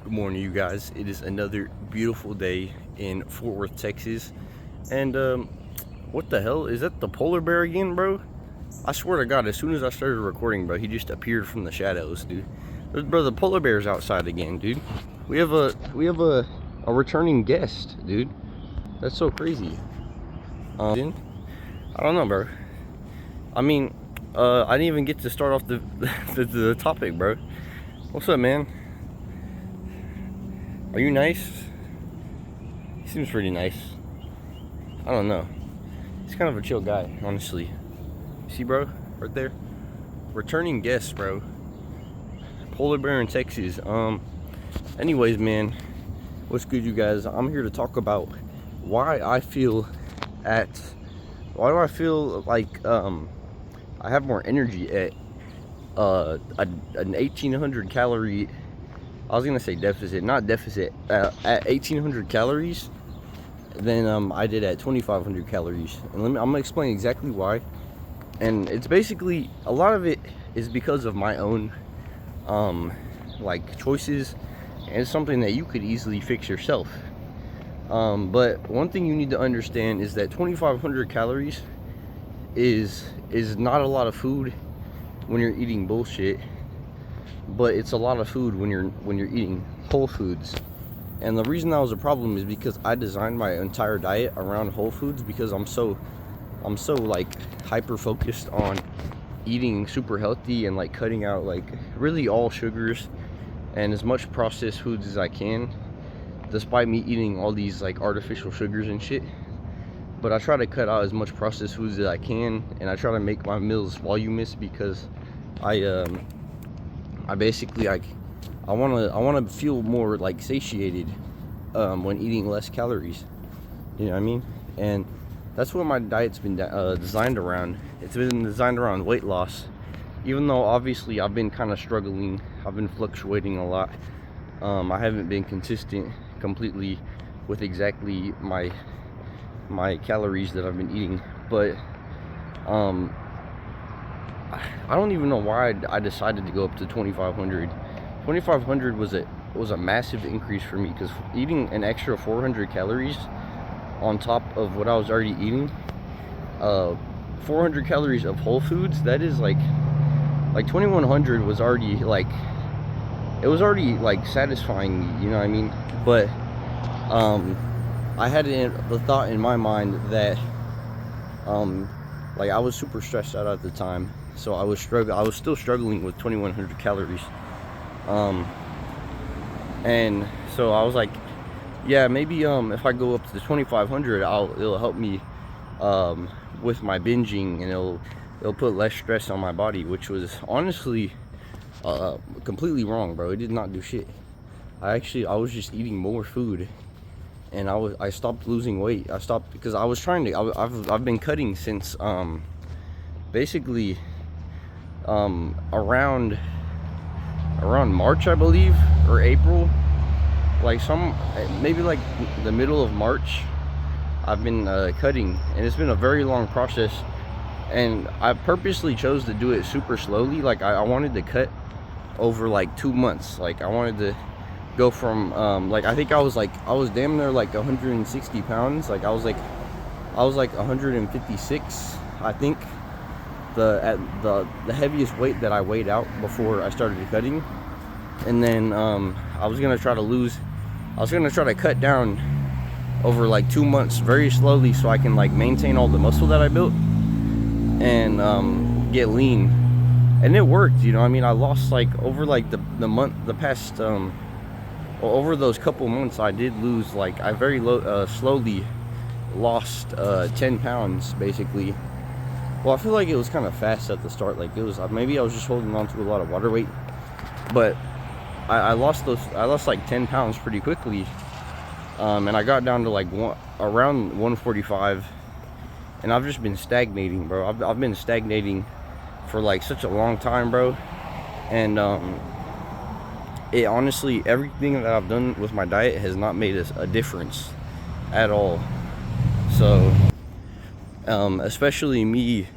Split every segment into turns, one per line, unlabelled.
Good morning, you guys. It is another beautiful day in Fort Worth, Texas. And what the hell? Is that the polar bear again, bro? I swear to God, as soon as I started recording, bro, he just appeared from the shadows, dude. Bro, the polar bear's outside again, dude. We have a returning guest, dude. That's so crazy. I don't know, bro. I mean, I didn't even get to start off the topic, bro. What's up, man? Are you nice? He seems pretty nice. I don't know. He's kind of a chill guy, honestly. See, bro? Right there? Returning guest, bro. Polar bear in Texas. Anyways, man. What's good, you guys? I'm here to talk about why I feel why do I feel like I have more energy at an 1800 calorie, I was gonna say deficit, not deficit, at 1800 calories than I did at 2500 calories. And I'm gonna explain exactly why. And it's basically, a lot of it is because of my own like choices, and it's something that you could easily fix yourself. But one thing you need to understand is that 2500 calories is not a lot of food when you're eating bullshit, but it's a lot of food when you're eating whole foods. And the reason that was a problem is because I designed my entire diet around whole foods, because I'm so like hyper focused on eating super healthy and like cutting out like really all sugars and as much processed foods as I can, despite me eating all these like artificial sugars and shit. But I try to cut out as much processed foods as I can, and I try to make my meals voluminous, because I basically I want to feel more like satiated when eating less calories. You know what I mean? And that's what my diet's been designed around. It's been designed around weight loss, even though obviously I've been kind of struggling. I've been fluctuating a lot. I haven't been consistent completely with exactly my calories that I've been eating, but I don't even know why I decided to go up to 2500. 2500 was a massive increase for me, because eating an extra 400 calories on top of what I was already eating, 400 calories of whole foods, that is like 2100 was already like, it was already like satisfying me, you know what I mean? But I had the thought in my mind that like I was super stressed out at the time, so I was still struggling with 2100 calories, and so I was like, yeah, maybe if I go up to the 2500, it'll help me with my binging, and it'll put less stress on my body, which was honestly completely wrong, bro. It did not do shit. I was just eating more food, and I stopped losing weight. I stopped because I was trying to. I've been cutting since basically around March, I believe, or April, like maybe like the middle of March. I've been cutting, and it's been a very long process, and I purposely chose to do it super slowly. Like I wanted to cut over like 2 months. Like I wanted to go from like, I think I was damn near like 160 pounds. Like I was like 156, I think, the heaviest weight that I weighed out before I started cutting. And then I was gonna try to cut down over like 2 months very slowly, so I can like maintain all the muscle that I built and get lean. And it worked, you know. I mean, I lost like over like over those couple months, I did lose, like, I very slowly lost 10 pounds basically. Well, I feel like it was kind of fast at the start. Like it was, maybe I was just holding on to a lot of water weight, but I lost like 10 pounds pretty quickly, and I got down to like around 145, and I've just been stagnating, bro. I've been stagnating for like such a long time, bro. And it honestly, everything that I've done with my diet has not made a difference at all. So especially me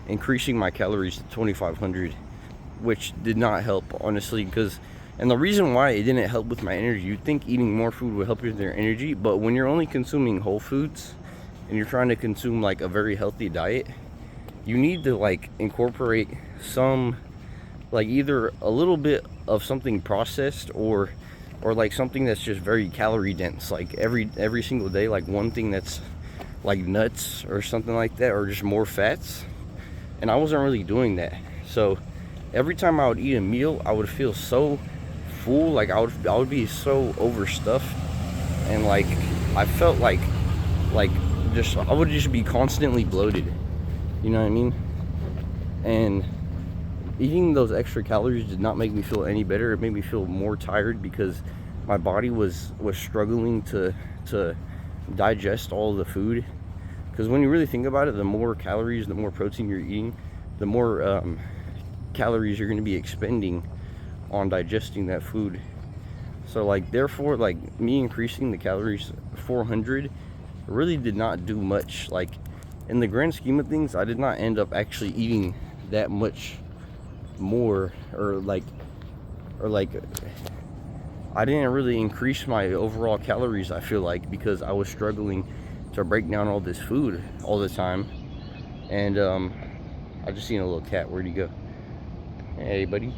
increasing my calories to 2500, which did not help, honestly, because And the reason why it didn't help with my energy, you'd think eating more food would help you with your energy, but when you're only consuming whole foods and you're trying to consume like a very healthy diet, you need to like incorporate some, like either a little bit of something processed or like something that's just very calorie dense, like every single day, like one thing that's like nuts or something like that, or just more fats. And I wasn't really doing that. So every time I would eat a meal, I would feel so full, like I would be so overstuffed, and like I felt like just I would just be constantly bloated. You know what I mean? And eating those extra calories did not make me feel any better. It made me feel more tired because my body was struggling to digest all the food. Because when you really think about it, the more calories, the more protein you're eating, the more calories you're going to be expending on digesting that food. So like therefore, like me increasing the calories 400 really did not do much. Like in the grand scheme of things, I did not end up actually eating that much more, or like I didn't really increase my overall calories, I feel like, because I was struggling to break down all this food all the time. And I just seen a little cat. Where'd he go? Hey buddy.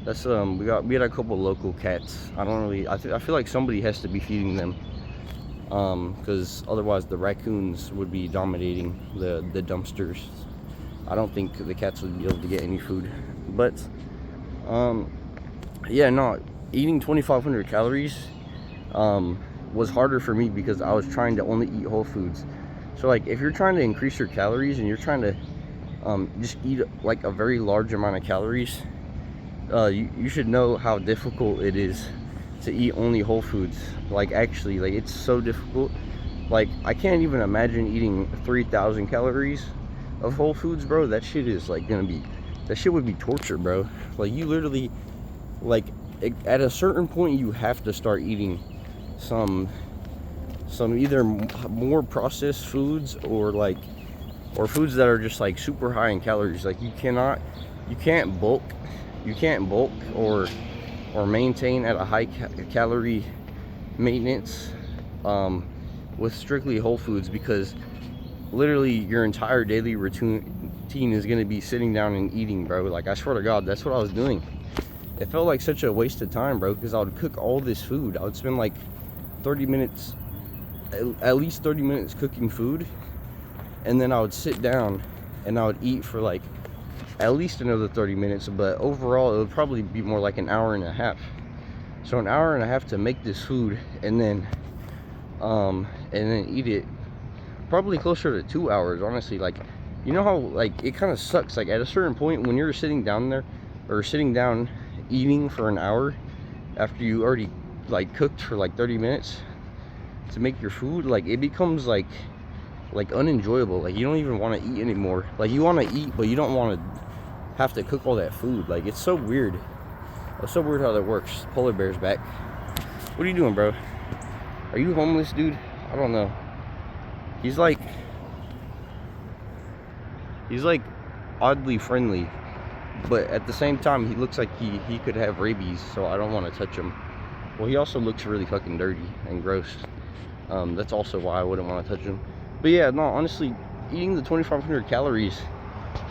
That's we had a couple local cats. I don't really, I feel like somebody has to be feeding them, because otherwise the raccoons would be dominating the dumpsters. I don't think the cats would be able to get any food. But yeah, no, eating 2,500 calories was harder for me because I was trying to only eat whole foods. So like if you're trying to increase your calories and you're trying to just eat like a very large amount of calories, you should know how difficult it is to eat only whole foods. Like actually, like it's so difficult. Like I can't even imagine eating 3,000 calories of whole foods, bro. That shit is like that shit would be torture, bro. Like you literally, like at a certain point you have to start eating some either more processed foods or foods that are just like super high in calories. Like you can't bulk or maintain at a high calorie maintenance with strictly whole foods, because literally your entire daily routine is going to be sitting down and eating, bro. Like I swear to God, that's what I was doing. It felt like such a waste of time, bro, because I would cook all this food. I would spend like 30 minutes, at least 30 minutes cooking food, and then I would sit down and I would eat for like at least another 30 minutes, but overall it would probably be more like an hour and a half. So an hour and a half to make this food, and then eat it, probably closer to 2 hours, honestly. Like, you know how like it kind of sucks, like at a certain point when you're sitting down there or sitting down eating for an hour after you already like cooked for like 30 minutes to make your food, like it becomes like unenjoyable. Like you don't even want to eat anymore. Like you want to eat, but you don't want to have to cook all that food. Like it's so weird. It's so weird how that works. Polar bear's back. What are you doing, bro? Are you homeless, dude? I don't know. He's like oddly friendly, but at the same time he looks like he could have rabies, so I don't want to touch him. Well, he also looks really fucking dirty and gross. That's also why I wouldn't want to touch him. But yeah, no, honestly, eating the 2,500 calories,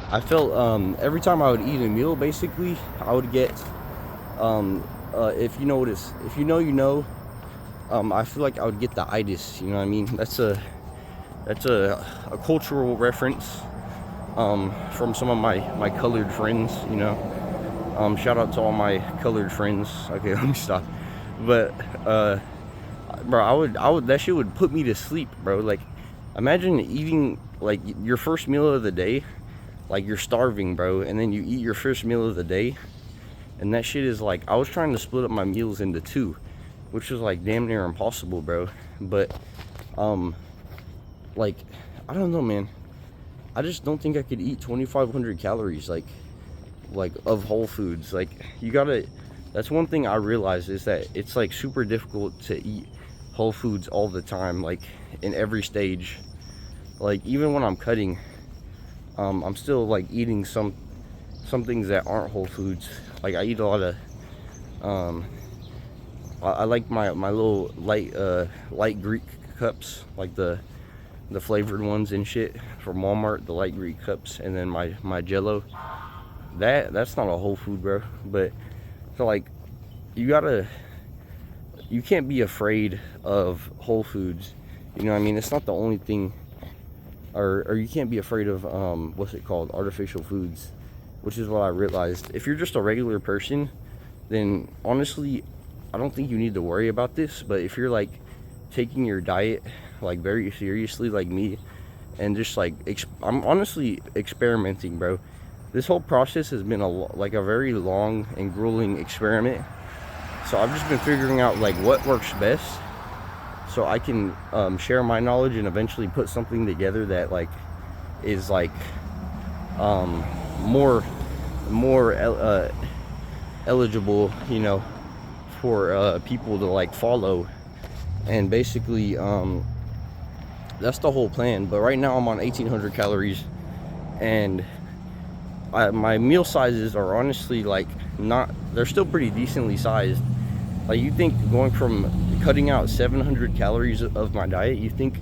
I felt every time I would eat a meal, basically I would get if you know I feel like I would get the itis. You know what I mean? That's a cultural reference from some of my colored friends, you know. Shout out to all my colored friends. Okay, let me stop. But bro, I would that shit would put me to sleep, bro. Like imagine eating like your first meal of the day, like you're starving, bro, and then you eat your first meal of the day, and that shit is like, I was trying to split up my meals into two, which was like damn near impossible, bro. But like I don't know, man, I just don't think I could eat 2,500 calories like of whole foods. Like you gotta, that's one thing I realized, is that it's like super difficult to eat whole foods all the time, like in every stage. Like even when I'm cutting, I'm still like eating some things that aren't whole foods. Like I eat a lot Um, I like my little light Greek cups, like the flavored ones and shit from Walmart, the light Greek cups, and then my Jello. That's not a whole food, bro. But so like you can't be afraid of whole foods. You know what I mean? It's not the only thing, or you can't be afraid of what's it called, artificial foods, which is what I realized. If you're just a regular person, then honestly, I don't think you need to worry about this. But if you're like taking your diet like very seriously, like me, and just like I'm honestly experimenting, bro. This whole process has been like a very long and grueling experiment. So I've just been figuring out like what works best, so I can share my knowledge and eventually put something together that like is like more eligible, you know, for people to like follow. And basically that's the whole plan. But right now I'm on 1800 calories, and my meal sizes are honestly like not, they're still pretty decently sized. Like, you think going from cutting out 700 calories of my diet, you think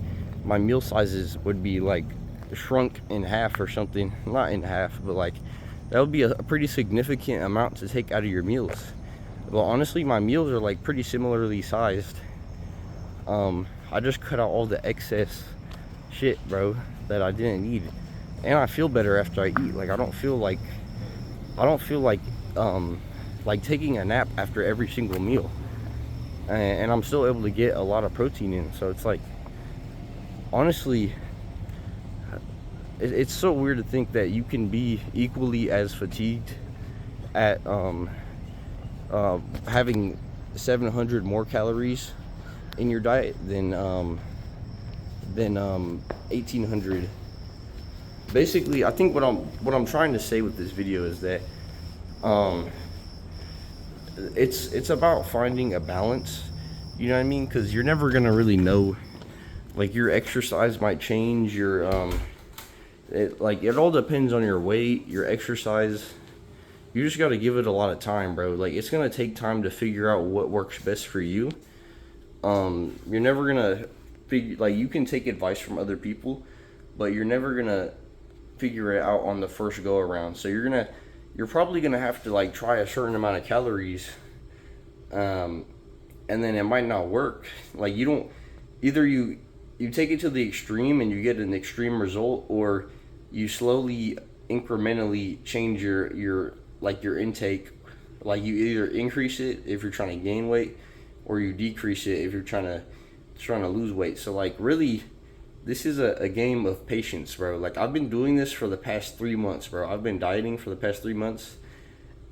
my meal sizes would be like shrunk in half or something. Not in half, but like that would be a pretty significant amount to take out of your meals. Well, honestly, my meals are like pretty similarly sized. I just cut out all the excess shit, bro, that I didn't need. And I feel better after I eat. Like, I don't feel like taking a nap after every single meal, and I'm still able to get a lot of protein in. So it's like, honestly, it's so weird to think that you can be equally as fatigued at having 700 more calories in your diet than 1800. Basically, I think what I'm trying to say with this video is that it's about finding a balance. You know what I mean? Because you're never gonna really know. Like, your exercise might change. It all depends on your weight, your exercise. You just got to give it a lot of time, bro. Like, it's gonna take time to figure out what works best for you. You're never gonna figure, like, you can take advice from other people, but you're never gonna figure it out on the first go around. So you're probably gonna have to like try a certain amount of calories, and then it might not work. Like, you don't, either you take it to the extreme and you get an extreme result, or you slowly incrementally change your intake. Like, you either increase it if you're trying to gain weight, or you decrease it if you're trying to lose weight. So like, really, this is a game of patience, bro. Like, I've been doing this for the past 3 months, bro. I've been dieting for the past 3 months,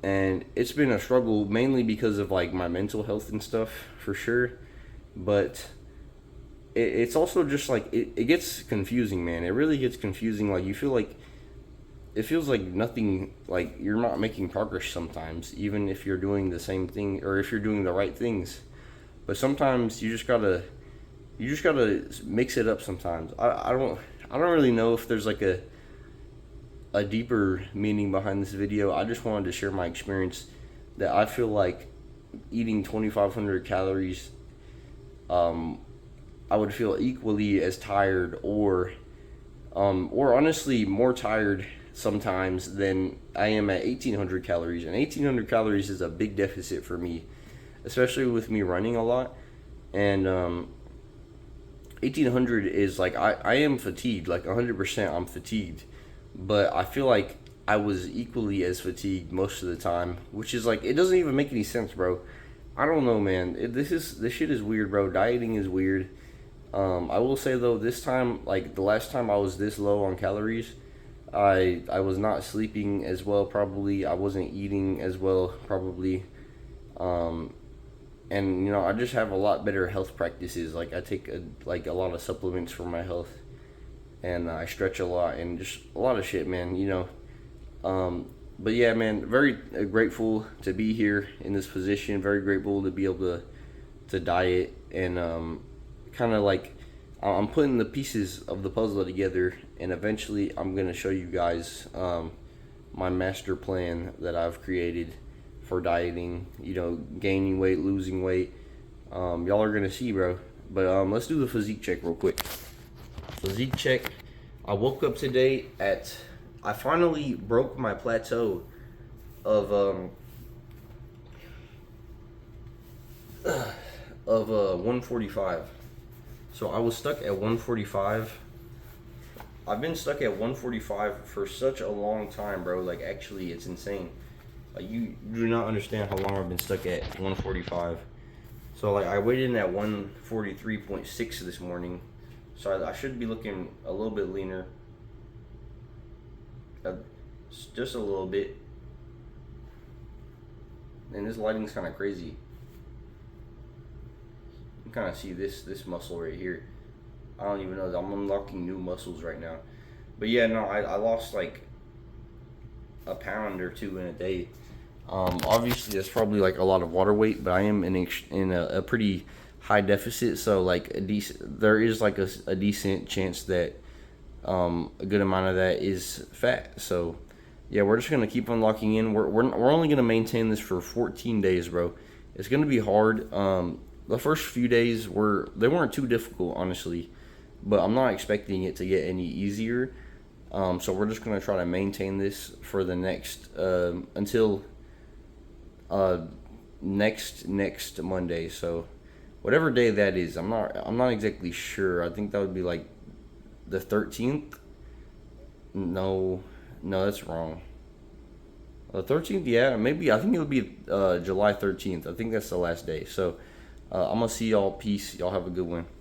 and it's been a struggle, mainly because of like my mental health and stuff, for sure. But it's also just like, it gets confusing, man. It really gets confusing. Like, you feel like, it feels like nothing, like you're not making progress sometimes, even if you're doing the same thing, or if you're doing the right things. But sometimes you just gotta mix it up sometimes. I don't really know if there's like a deeper meaning behind this video. I just wanted to share my experience, that I feel like eating 2,500 calories, I would feel equally as tired, or honestly more tired sometimes than I am at 1,800 calories. And 1,800 calories is a big deficit for me, especially with me running a lot. And 1,800 is like, I am fatigued, like 100% I'm fatigued, but I feel like I was equally as fatigued most of the time, which is like, it doesn't even make any sense, bro. I don't know, man. This shit is weird, bro. Dieting is weird. I will say though, this time, like the last time I was this low on calories, I was not sleeping as well, probably. I wasn't eating as well, probably. And, you know, I just have a lot better health practices. Like, I take a lot of supplements for my health, and I stretch a lot, and just a lot of shit, man, you know. But yeah, man, very grateful to be here in this position. Very grateful to be able to diet, and kind of like, I'm putting the pieces of the puzzle together, and eventually I'm gonna show you guys my master plan that I've created for dieting, you know, gaining weight, losing weight. Y'all are gonna see, bro. But let's do the physique check real quick. Physique check. I woke up today at, I finally broke my plateau of 145. So I was stuck at 145. I've been stuck at 145 for such a long time, bro. Like, actually, it's insane. Like, you do not understand how long I've been stuck at 145. So, like, I weighed in at 143.6 this morning. So I should be looking a little bit leaner. Just a little bit. And this lighting's kind of crazy. You can kind of see this muscle right here. I don't even know. I'm unlocking new muscles right now. But yeah, no, I lost like a pound or two in a day. Obviously, that's probably like a lot of water weight, but I am in a pretty high deficit. So like there is like a decent chance that a good amount of that is fat. So yeah, we're just gonna keep unlocking in. We're only gonna maintain this for 14 days, bro. It's gonna be hard. The first few days they weren't too difficult, honestly, but I'm not expecting it to get any easier. So we're just gonna try to maintain this for the next until next Monday. So whatever day that is, I'm not exactly sure. I think that would be like the 13th. No, that's wrong. The 13th, yeah, maybe. I think it'll be July 13th. I think that's the last day. So I'm gonna see y'all. Peace. Y'all have a good one.